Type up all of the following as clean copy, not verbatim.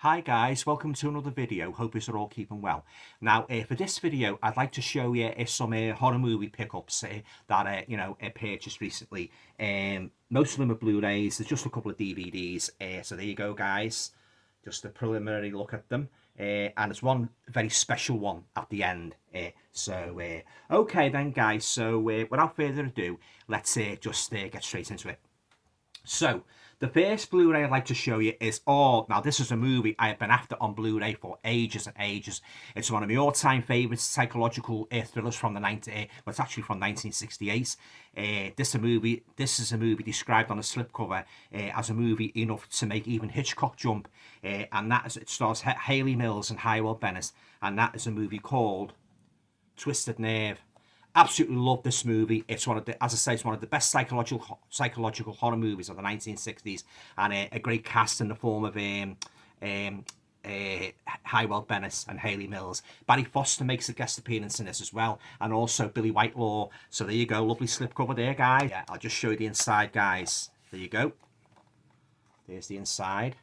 Hi guys, welcome to another video. Hope you're all keeping well. Now, for this video, I'd like to show you some horror movie pickups that I purchased recently. Most of them are Blu-rays. There's just a couple of DVDs. So there you go, guys. Just a preliminary look at them. And there's one very special one at the end. Okay then, guys. So without further ado, let's just get straight into it. So, the first Blu-ray I'd like to show you is, now this is a movie I have been after on Blu-ray for ages and ages. It's one of my all-time favourite psychological thrillers from the it's actually from 1968. This is a movie described on a slipcover as a movie enough to make even Hitchcock jump. And it stars Hayley Mills and Hywell Bennett, and that is a movie called Twisted Nerve. Absolutely love this movie. It's one of the, as I say, it's one of the best psychological horror movies of the 1960s, and a great cast in the form of Hywell Bennett and Hayley Mills. Barry Foster makes a guest appearance in this as well, and also Billy Whitelaw. So there you go, lovely slipcover there, guys. Yeah, I'll just show you the inside, guys. There you go. There's the inside.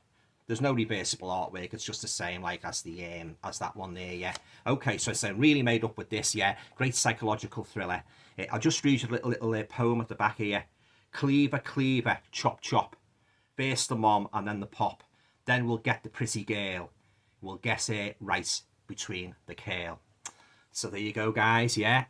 There's no reversible artwork. It's just the same like as that one there, yeah. Okay, so it's really made up with this, yeah. Great psychological thriller. I'll just read you a little poem at the back here. Cleaver, cleaver, chop, chop. First the mom and then the pop. Then we'll get the pretty girl. We'll guess it right between the curl. So there you go, guys, yeah.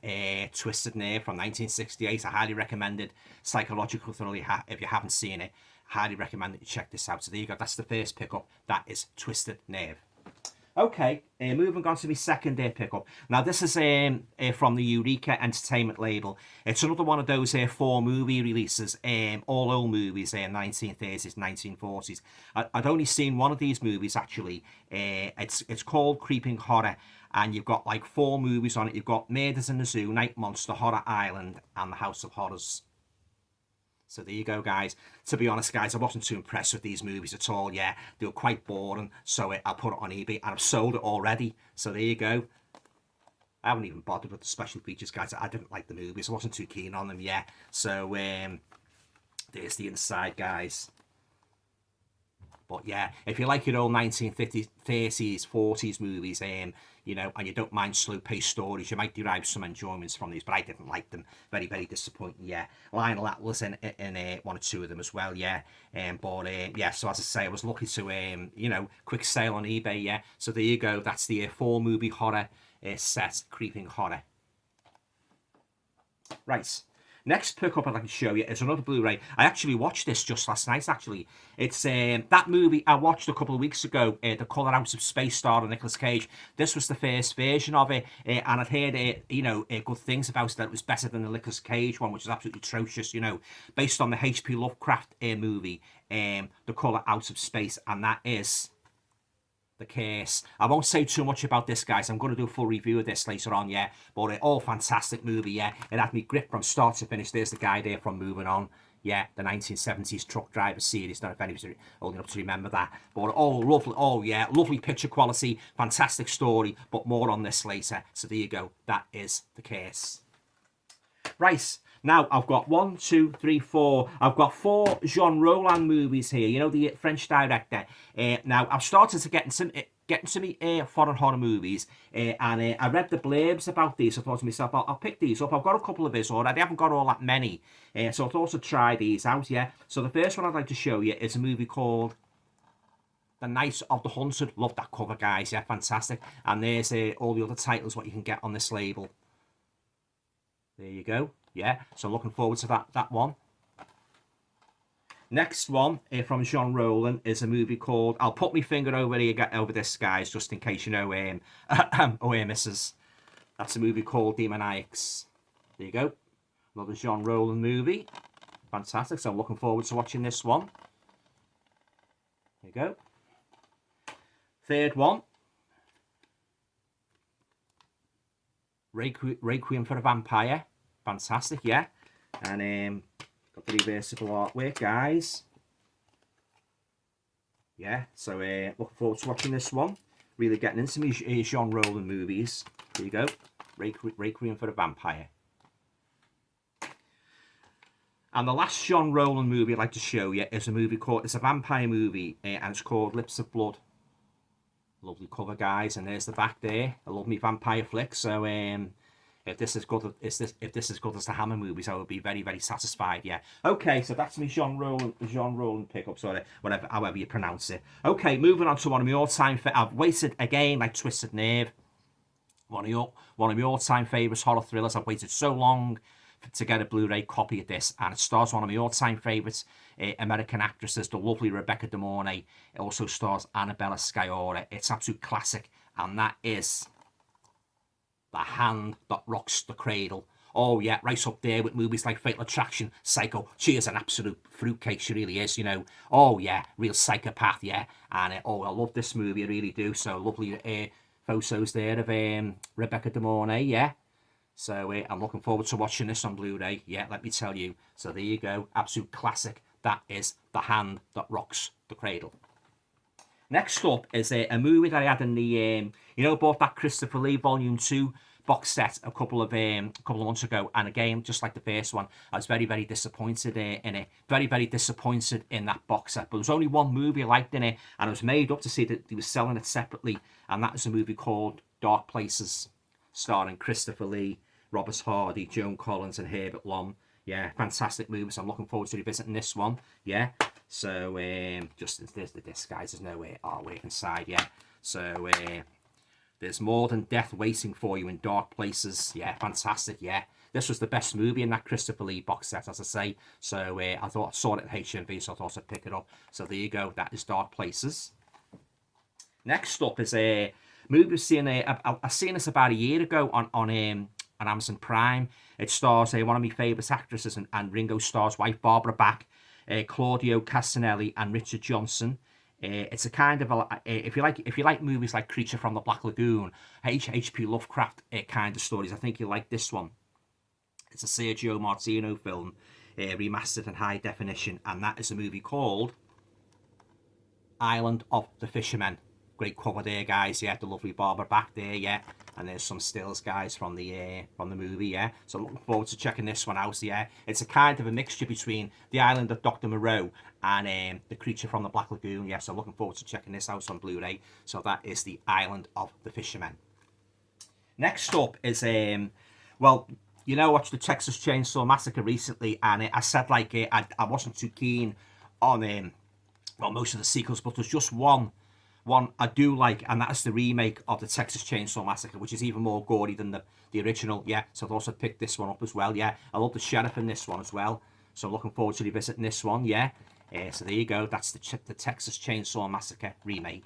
Twisted Nerve from 1968. I highly recommended psychological thriller if you haven't seen it. Highly recommend that you check this out. So there you go, that's the first pickup. That is Twisted Nerve. Okay, moving on to my second pickup. Now this is from the Eureka Entertainment label. It's another one of those 4 movie releases, all old movies, 1930s, 1940s. I'd only seen one of these movies actually. It's called Creeping Horror, and you've got like 4 movies on it. You've got Murders in the Zoo, Night Monster, Horror Island, and The House of Horrors. So there you go, guys. To be honest, guys, I wasn't too impressed with these movies at all. Yeah, they were quite boring. So I put it on eBay and I've sold it already. So there you go. I haven't even bothered with the special features, guys. I didn't like the movies. I wasn't too keen on them, yeah. So there's the inside, guys. But yeah, if you like your old 1950s, 30s, 40s movies, and you don't mind slow-paced stories, you might derive some enjoyments from these. But I didn't like them. Very, very disappointing. Yeah, Lionel Atlas in 1 or 2 of them as well. Yeah, yeah. So as I say, I was lucky to quick sale on eBay. Yeah. So there you go. That's the 4 movie horror set, Creeping Horror. Right. Next pickup I'd like to show you is another Blu-ray. I actually watched this just last night, actually. It's that movie I watched a couple of weeks ago, The Colour Out of Space, starring Nicolas Cage. This was the first version of it, and I'd heard, good things about it, that it was better than the Nicolas Cage one, which is absolutely atrocious, based on the H.P. Lovecraft movie, The Colour Out of Space, and that is the case. I won't say too much about this, guys. I'm going to do a full review of this later on, yeah. But all fantastic movie, yeah. It had me grip from start to finish. There's the guy there from Moving On. Yeah, the 1970s truck driver series. Don't know if anybody's old enough to remember that. But lovely, yeah, lovely picture quality, fantastic story. But more on this later. So there you go. That is the case. Right. Now, I've got 1, 2, 3, 4. I've got 4 Jean Roland movies here. The French director. Now, I've started to get into me foreign horror movies. And I read the blurbs about these. I thought to myself, I'll pick these up. I've got a couple of his already. I haven't got all that many. So I thought to try these out, yeah. So the first one I'd like to show you is a movie called The Night of the Hunted. Love that cover, guys. Yeah, fantastic. And there's all the other titles, what you can get on this label. There you go. Yeah, so looking forward to that one. Next one from Jean Roland is a movie called, I'll put my finger over this, guys, just in case misses. That's a movie called Demoniacs. There you go. Another Jean Roland movie. Fantastic. So I'm looking forward to watching this one. There you go. Third one. Requiem for a Vampire. Fantastic, yeah. And got the reversible artwork, guys. Yeah, so looking forward to watching this one. Really getting into me Jean Roland movies. There you go. Requiem for a Vampire. And the last Jean Roland movie I'd like to show you is a movie called, it's a vampire movie, and it's called Lips of Blood. Lovely cover, guys, and there's the back there. I love me vampire flicks. So if this is good, if this is good as the Hammer movies, I would be very, very satisfied. Yeah. Okay, so that's me Jean Roland pickup, sorry, whatever, however you pronounce it. Okay, moving on to one of my all-time. I've waited again, like Twisted Nave. One of my all-time favourites, horror thrillers. I've waited so long to get a Blu-ray copy of this, and it stars one of my all-time favourites, American actresses, the lovely Rebecca De Mornay. It also stars Annabella Sciorra. It's absolute classic, and that is The Hand That Rocks the Cradle. Oh yeah, right up there with movies like Fatal Attraction, Psycho. She is an absolute fruitcake, she really is, you know. Oh yeah, real psychopath, yeah. And oh, I love this movie, I really do. So lovely photos there of Rebecca De Mornay, yeah. So I'm looking forward to watching this on Blu-ray. Yeah, let me tell you. So there you go. Absolute classic. That is The Hand That Rocks the Cradle. Next up is a movie that I had in the, bought that Christopher Lee Volume 2 box set a couple of months ago. And again, just like the first one, I was very, very disappointed in it. Very, very disappointed in that box set. But there was only one movie I liked in it. And I was made up to see that they were selling it separately. And that is a movie called Dark Places, starring Christopher Lee, Robert Hardy, Joan Collins, and Herbert Lom. Yeah, fantastic movie. So I'm looking forward to revisiting this one. Yeah. So just there's the disc, guys. There's no artwork inside. Yeah. So there's more than death waiting for you in dark places. Yeah, fantastic. Yeah. This was the best movie in that Christopher Lee box set, as I say. So I saw it at HMV, so I thought I'd pick it up. So there you go. That is Dark Places. Next up is a movie I've seen. I've seen this about a year ago on Amazon Prime. It stars one of my favourite actresses and Ringo Starr's wife, Barbara Bach, Claudio Castanelli, and Richard Johnson. It's a kind of if you like movies like Creature from the Black Lagoon, H.P. Lovecraft kind of stories, I think you'll like this one. It's a Sergio Martino film, remastered in high definition, and that is a movie called Island of the Fishermen. Great cover there, guys. Yeah, the lovely Barbara Bach there. Yeah, and there's some stills, guys, from the movie. Yeah, so looking forward to checking this one out. Yeah, it's a kind of a mixture between The Island of Dr. Moreau and The Creature from the Black Lagoon. Yeah, so looking forward to checking this out on Blu-ray. So that is The Island of the Fishermen. Next up is well, I watched the Texas Chainsaw Massacre recently, and I said like I wasn't too keen on most of the sequels, but there's just one I do like, and that's the remake of the Texas Chainsaw Massacre, which is even more gory than the original. Yeah, so I've also picked this one up as well. Yeah, I love the sheriff in this one as well, so I'm looking forward to revisiting this one. Yeah, so there you go. That's the Texas Chainsaw Massacre remake.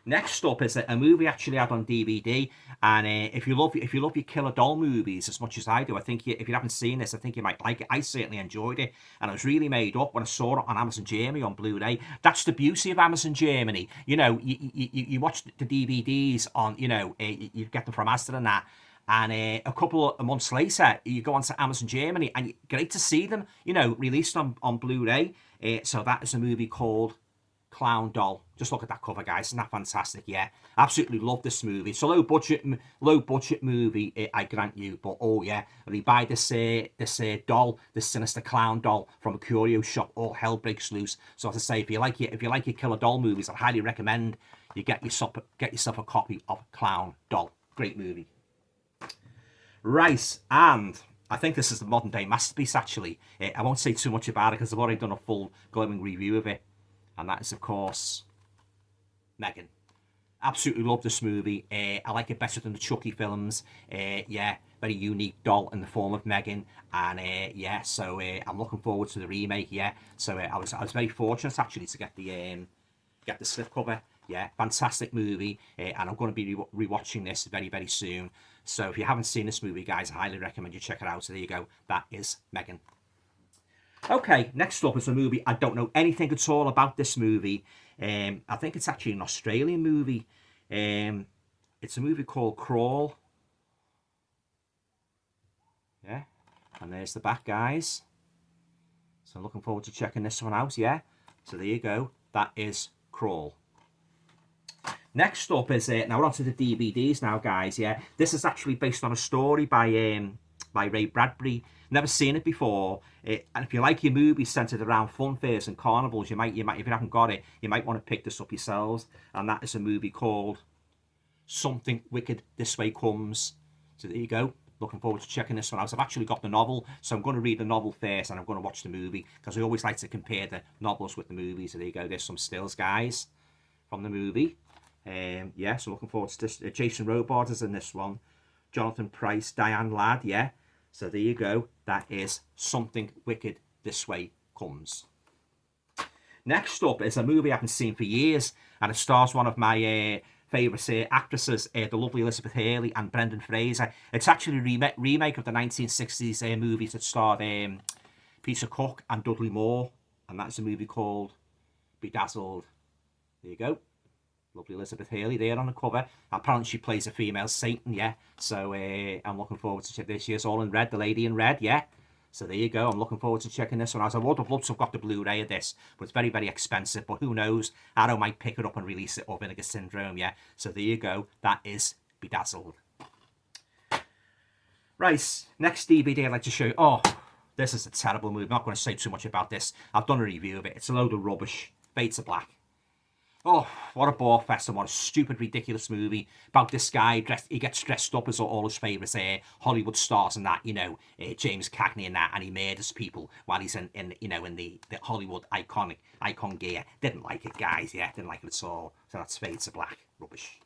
Next up is a movie I actually had on DVD, and if you love your killer doll movies as much as I do, I think if you haven't seen this, I think you might like it. I certainly enjoyed it, and I was really made up when I saw it on Amazon Germany on Blu-ray. That's the beauty of Amazon Germany. You watch the DVDs on, you get them from Asda and that, and a couple of months later, you go onto Amazon Germany, and great to see them, released on Blu-ray. So that is a movie called Clown Doll. Just look at that cover, guys. Isn't that fantastic? Yeah, absolutely love this movie. It's a low budget movie, I grant you, but oh yeah, when you buy this doll, this sinister clown doll from a curio shop, all hell breaks loose. So as I say, if you like your killer doll movies, I highly recommend you get yourself a copy of Clown Doll. Great movie. Right, and I think this is the modern day masterpiece. Actually, I won't say too much about it because I've already done a full glowing review of it. And that is, of course, Megan. Absolutely love this movie. I like it better than the Chucky films. Yeah, very unique doll in the form of Megan. And yeah, so I'm looking forward to the remake. Yeah, so I was very fortunate actually to get the slipcover. Yeah, fantastic movie. And I'm going to be rewatching this very, very soon. So if you haven't seen this movie, guys, I highly recommend you check it out. So there you go. That is Megan. Okay, next up is a movie. I don't know anything at all about this movie. I think it's actually an Australian movie. It's a movie called Crawl. Yeah, and there's the back, guys. So I'm looking forward to checking this one out. Yeah, so there you go. That is Crawl. Next up is now we're on to the DVDs now, guys. Yeah, this is actually based on a story by by Ray Bradbury. Never seen it before. And if you like your movies centered around fun fairs and carnivals, you might, if you haven't got it, you might want to pick this up yourselves. And that is a movie called Something Wicked This Way Comes. So there you go. Looking forward to checking this one out. I've actually got the novel, so I'm going to read the novel first and I'm going to watch the movie, because I always like to compare the novels with the movies. So there you go. There's some stills, guys, from the movie. Yeah, so looking forward to this. Jason Robards is in this one. Jonathan Pryce, Diane Ladd, yeah. So there you go. That is Something Wicked This Way Comes. Next up is a movie I haven't seen for years, and it stars one of my favourite actresses, the lovely Elizabeth Hurley and Brendan Fraser. It's actually a remake of the 1960s movies that starred Peter Cook and Dudley Moore, and that's a movie called Bedazzled. There you go. Lovely Elizabeth Hurley there on the cover. Apparently she plays a female Satan, yeah. So I'm looking forward to check this. She's all in red, the lady in red, yeah. So there you go. I'm looking forward to checking this one out. I would have loved to have got the Blu-ray of this, but it's very, very expensive. But who knows? Arrow might pick it up and release it, or Vinegar Syndrome, yeah. So there you go. That is Bedazzled. Right, next DVD I'd like to show you. Oh, this is a terrible movie. I'm not going to say too much about this. I've done a review of it. It's a load of rubbish. Fade to Black. Oh, what a bore fest and what a stupid, ridiculous movie about this guy. He gets dressed up as all his favourites Hollywood stars and that, you know, James Cagney and that, and he murders people while he's in the Hollywood icon gear. Didn't like it, guys. Yeah, didn't like it at all. So that's Fade to Black. Rubbish.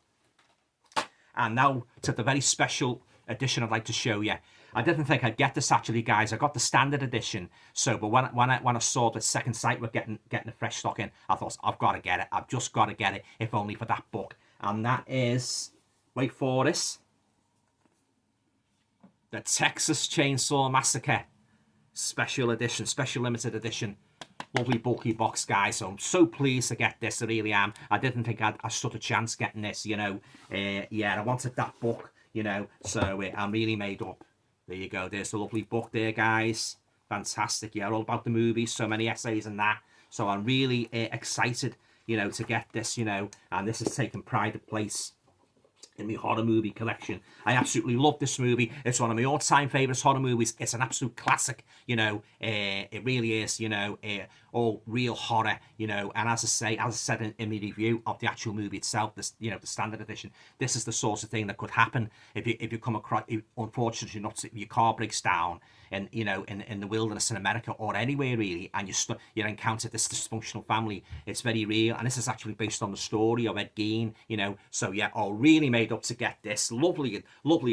And now to the very special edition I'd like to show you. I didn't think I'd get this actually, guys. I got the standard edition. So, but when I saw the second site were getting a fresh stock in, I thought I've got to get it. I've just got to get it, if only for that book. And that is, wait for this, the Texas Chainsaw Massacre special edition, special limited edition. Lovely bulky box, guys. So I'm so pleased to get this. I really am. I didn't think I stood a chance getting this. You know, yeah, I wanted that book. You know, so I'm really made up. There you go. There's the lovely book there, guys. Fantastic. Yeah, all about the movies. So many essays and that. So I'm really excited, you know, to get this, you know. And this has taken pride of place in my horror movie collection. I absolutely love this movie. It's one of my all-time favourite horror movies. It's an absolute classic, you know. It really is, you know, all real horror, you know. And as I said in my review of the actual movie itself, this, you know, the standard edition, this is the sort of thing that could happen if you come across, unfortunately, not if your car breaks down and, you know, in the wilderness in America or anywhere really, and you encounter this dysfunctional family. It's very real, and this is actually based on the story of Ed Gein, you know. So yeah, all really made up to get this lovely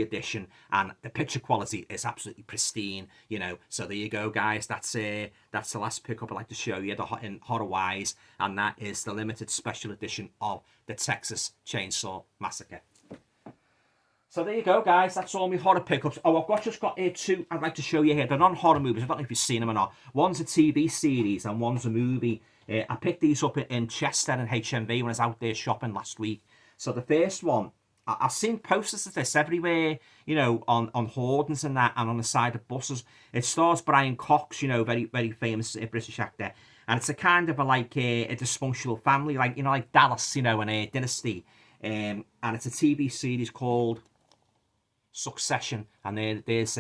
edition, and the picture quality is absolutely pristine, you know. So there you go, guys. That's the last pickup I'd like to show you in horror wise, and that is the limited special edition of the Texas Chainsaw Massacre. So there you go, guys. That's all my horror pickups. Oh, I've just got here two I'd like to show you here. They're non-horror movies. I don't know if you've seen them or not. One's a TV series and one's a movie. I picked these up in Chester and HMV when I was out there shopping last week. So the first one, I've seen posters of this everywhere, you know, on hoardings and that, and on the side of buses. It stars Brian Cox, you know, very, very famous British actor. And it's a kind of a dysfunctional family, like, you know, like Dallas, you know, and a Dynasty. And it's a TV series called Succession, and there's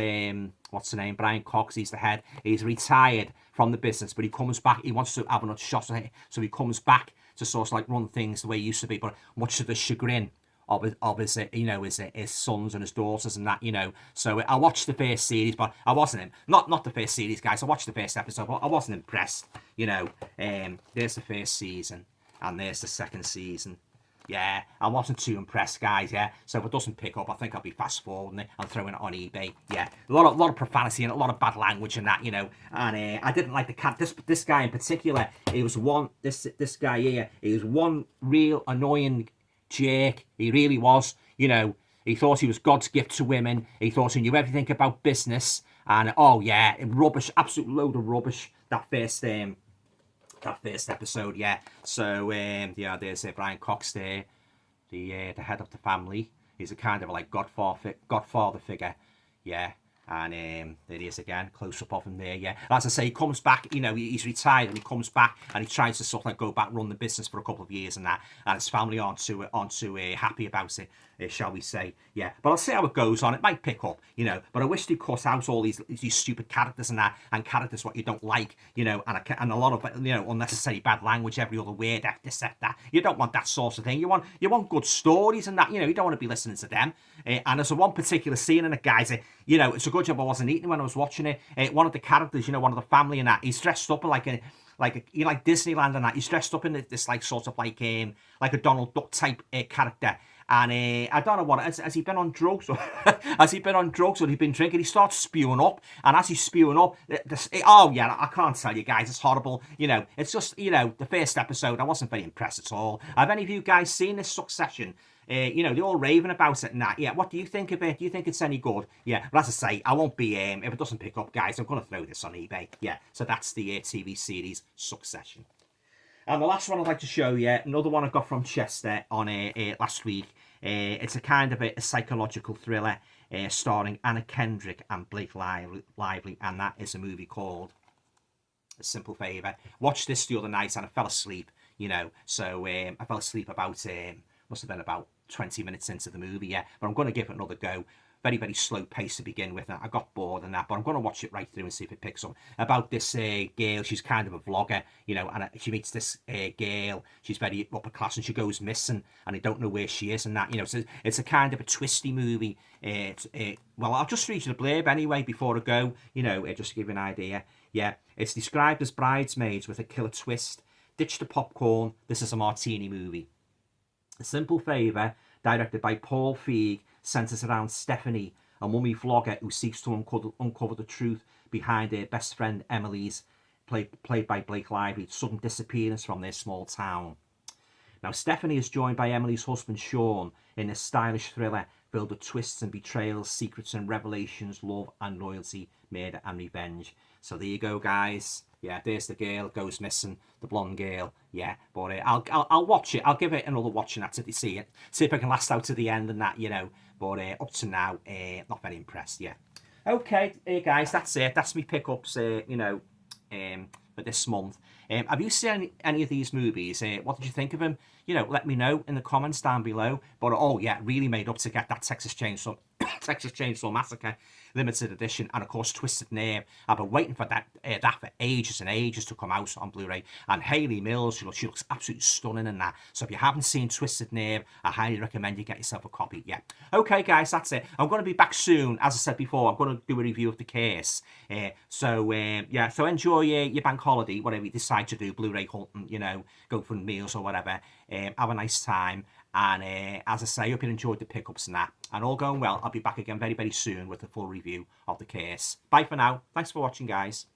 what's the name, Brian Cox. He's the head. He's retired from the business, but he comes back. He wants to have another shot at it, so he comes back to sort of like run things the way he used to be, but much to the chagrin of his you know, his sons and his daughters and that, you know. So I watched the first series, but I wasn't not the first series, guys. I watched the first episode, but I wasn't impressed, you know. There's the first season, and there's the second season. Yeah, I wasn't too impressed, guys, yeah. So if it doesn't pick up, I think I'll be fast-forwarding it and throwing it on eBay. Yeah, a lot of profanity and a lot of bad language and that, you know. And I didn't like the cat. This guy in particular, he was this guy here, he was one real annoying jerk. He really was, you know. He thought he was God's gift to women. He thought he knew everything about business. And, oh, yeah, rubbish, absolute load of rubbish, that first episode, yeah. So yeah, there's Brian Cox there, the head of the family. He's a kind of like godfather figure, yeah. And there he is again, close up of him there, yeah. As I say, he comes back, you know, he's retired and he comes back and he tries to sort of like go back, run the business for a couple of years and that. And his family aren't too happy about it, shall we say. Yeah, but I'll see how it goes on. It might pick up, you know, but I wish they'd cut out all these stupid characters and that, and characters what you don't like, you know, and a lot of, you know, unnecessary bad language, every other word, that. You don't want that sort of thing. You want good stories and that, you know, you don't want to be listening to them. And there's one particular scene in it, guys, you know, it's a good job I wasn't eating when I was watching it. One of the characters, you know, one of the family and that, he's dressed up like you know, like Disneyland and that. He's dressed up in this like sort of like a Donald Duck type character. And I don't know what, has he been on drugs or has he been on drugs or has he been drinking? He starts spewing up, and as he's spewing up, oh yeah, I can't tell you guys, it's horrible. You know, it's just, you know, the first episode, I wasn't very impressed at all. Have any of you guys seen this Succession? You know, they're all raving about it and that. Yeah, what do you think of it? Do you think it's any good? Yeah, but as I say, I won't be, if it doesn't pick up, guys, I'm going to throw this on eBay. Yeah, so that's the TV series Succession. And the last one I'd like to show you, another one I got from Chester on last week. It's a kind of a psychological thriller starring Anna Kendrick and Blake Lively, and that is a movie called A Simple Favor. Watched this the other night and I fell asleep, you know, so I fell asleep about, must have been about 20 minutes into the movie, yeah, but I'm going to give it another go. Very, very slow pace to begin with. I got bored and that, but I'm going to watch it right through and see if it picks up. About this girl, she's kind of a vlogger, you know, and she meets this girl. She's very upper class and she goes missing and they don't know where she is and that, you know. So it's a kind of a twisty movie. Well, I'll just read you the blurb anyway before I go, you know, just to give you an idea. Yeah, it's described as Bridesmaids with a killer twist. Ditch the popcorn. This is a martini movie. A Simple Favor, directed by Paul Feig, centres around Stephanie, a mummy vlogger who seeks to uncover the truth behind her best friend Emily's, played by Blake Lively, sudden disappearance from their small town. Now, Stephanie is joined by Emily's husband Sean in a stylish thriller filled with twists and betrayals, secrets and revelations, love and loyalty, murder and revenge. So there you go, guys. Yeah, there's the girl goes missing, the blonde girl. Yeah, but I'll watch it. I'll give it another watching activity, see if I can last out to the end and that, you know. But up to now, not very impressed. Yeah. Okay, guys, that's it. That's me pickups. You know, for this month. Have you seen any of these movies? What did you think of them? You know, let me know in the comments down below. But oh yeah, really made up to get that Texas Chainsaw Massacre limited edition, and of course Twisted Nave. I've been waiting for that for ages and ages to come out on Blu-ray. And Hayley Mills, she looks absolutely stunning in that. So if you haven't seen Twisted Nave, I highly recommend you get yourself a copy. Yeah. Okay, guys, that's it. I'm going to be back soon. As I said before, I'm going to do a review of the case. Yeah. So enjoy your bank holiday, whatever you decide to do, Blu-ray hunting, you know, go for meals or whatever. Have a nice time. And as I say, I hope you enjoyed the pickups and that. And all going well, I'll be back again very, very soon with a full review of the case. Bye for now. Thanks for watching, guys.